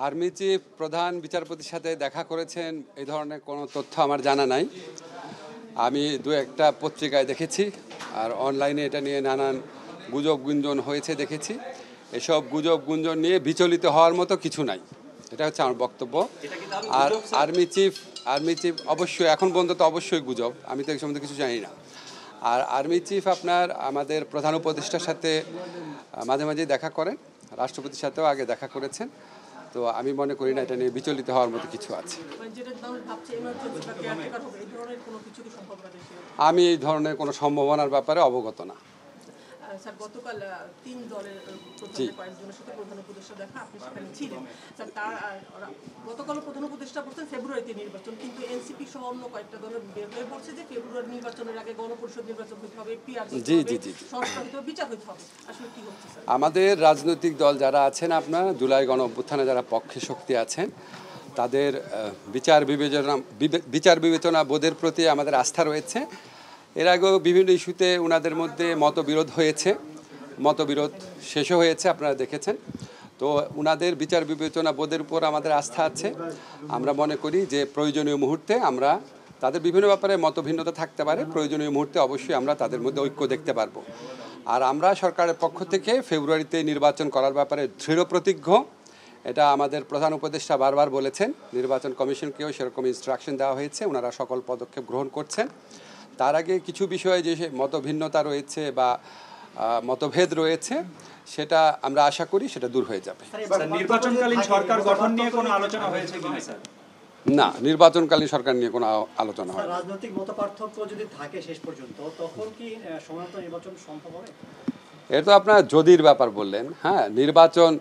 Army chief প্রধান বিচারপতির সাথে দেখা করেছেন এই ধরনের কোনো তথ্য আমার জানা নাই। আমি দু একটা পত্রিকায় দেখেছি, আর অনলাইনে এটা নিয়ে নানান গুজব গুঞ্জন হয়েছে দেখেছি। এসব গুজব গুঞ্জন নিয়ে বিচলিত হওয়ার মতো কিছু নাই, এটা হচ্ছে আমার বক্তব্য। আর আর্মি চিফ অবশ্যই এখন পর্যন্ত তো অবশ্যই গুজব, আমি তো এই সম্বন্ধে কিছু জানি না। আর আর্মি চিফ আপনার আমাদের প্রধান উপদেষ্টার সাথে মাঝে মাঝেই দেখা করেন, রাষ্ট্রপতির সাথেও আগে দেখা করেছেন। তো আমি মনে করি না এটা নিয়ে বিচলিত হওয়ার মতো কিছু আছে। আমি এই ধরনের কোনো সম্ভাবনার ব্যাপারে অবগত না। স্যার, গতকাল 3 দলের কয়েকজনের সাথে প্রধান উপদেষ্টা দেখা, আপনি সেখানে ছিলেন স্যার। তার গতকাল প্রধান উপদেষ্টা বলছেন ফেব্রুয়ারিতে নির্বাচন, কিন্তু এনসিপি সহ অন্য কয়েকটা দলের বের হয়ে পড়ছে যে ফেব্রুয়ারি নির্বাচনের আগে গণপরিষদ নির্বাচন হতে হবে, পিআর সংস্কার হতে হবে, বিচার হতে হবে। আসলে কি হচ্ছে স্যার? আমাদের রাজনৈতিক দল যারা আছেন, আপনার জুলাই গণ অভ্যুত্থানে যারা পক্ষে শক্তি আছেন, তাদের বিচার বিবেচনা বোধের প্রতি আমাদের আস্থা রয়েছে। এর আগেও বিভিন্ন ইস্যুতে ওনাদের মধ্যে মতবিরোধ হয়েছে, মতবিরোধ শেষও হয়েছে, আপনারা দেখেছেন। তো ওনাদের বিচার বিবেচনা বোধের উপর আমাদের আস্থা আছে। আমরা মনে করি যে প্রয়োজনীয় মুহূর্তে আমরা তাদের বিভিন্ন ব্যাপারে মতভিন্নতা থাকতে পারে, প্রয়োজনীয় মুহূর্তে অবশ্যই আমরা তাদের মধ্যে ঐক্য দেখতে পারবো। আর আমরা সরকারের পক্ষ থেকে ফেব্রুয়ারিতে নির্বাচন করার ব্যাপারে দৃঢ় প্রতিজ্ঞ। এটা আমাদের প্রধান উপদেষ্টা বারবার বলেছেন, নির্বাচন কমিশনকেও সেরকম ইনস্ট্রাকশন দেওয়া হয়েছে, ওনারা সকল পদক্ষেপ গ্রহণ করছেন। তার আগে কিছু বিষয়ে যে মতভিন্নতা রয়েছে বা মতভেদ রয়েছে, সেটা আমরা আশা করি সেটা দূর হয়ে যাবে। নির্বাচনকালীন সরকার গঠন নিয়ে কোনো আলোচনা হয়েছে কিনা স্যার? না, নির্বাচনকালীন সরকার নিয়ে কোনো আলোচনা হয়। রাজনৈতিক মতপার্থক্য যদি থাকে শেষ পর্যন্ত, তখন কি সমান্ত নির্বাচন সম্ভব হবে? এটা তো আপনার যদির ব্যাপার বললেন। হ্যাঁ, নির্বাচন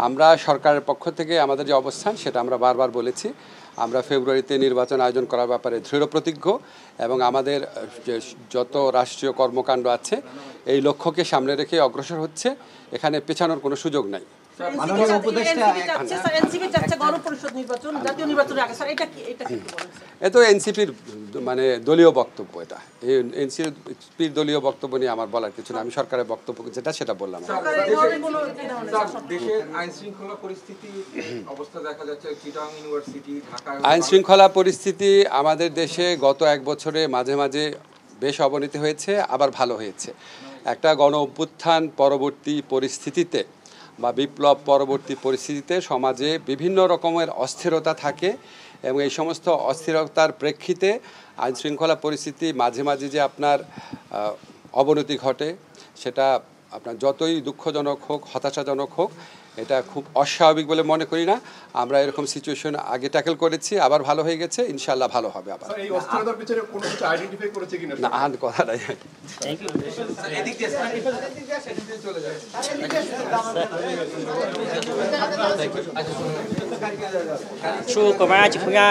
আমরা সরকারের পক্ষ থেকে আমাদের যে অবস্থান সেটা আমরা বারবার বলেছি। আমরা ফেব্রুয়ারিতে নির্বাচন আয়োজন করার ব্যাপারে দৃঢ় প্রতিজ্ঞ, এবং আমাদের যে যত রাষ্ট্রীয় কর্মকাণ্ড আছে এই লক্ষ্যকে সামনে রেখে অগ্রসর হচ্ছে, এখানে পেছানোর কোনো সুযোগ নাই। এতো এনসিপির মানে দলীয় বক্তব্য, এটা এনসিপির দলীয় বক্তব্য নিয়ে আমার বলার কিছু না। আমি সরকারের বক্তব্য যেটা সেটা বললাম। আইন শৃঙ্খলা পরিস্থিতি আমাদের দেশে গত 1 বছরে মাঝে মাঝে বেশ অবনতি হয়েছে, আবার ভালো হয়েছে। একটা গণ অভ্যুত্থান পরবর্তী পরিস্থিতিতে বা বিপ্লব পরবর্তী পরিস্থিতিতে সমাজে বিভিন্ন রকমের অস্থিরতা থাকে, এবং এই সমস্ত অস্থিরতার প্রেক্ষিতে আইন শৃঙ্খলা পরিস্থিতি মাঝে মাঝে যে আপনার অবনতি ঘটে, সেটা আপনার যতই দুঃখজনক হোক, হতাশাজনক হোক, এটা খুব অস্বাভাবিক বলে মনে করি না। আমরা এরকম সিচুয়েশন আগে ট্যাকেল করেছি, আবার ভালো হয়ে গেছে, ইনশাআল্লাহ ভালো হবে আবার। এই অস্থিরতার পিছনে কোনো কিছু আইডেন্টিফাই করেছে কিনা? না, আর কথা নাই। Thank you. এদিক দিয়ে চলে যায়। Su của ba chị Phương Nga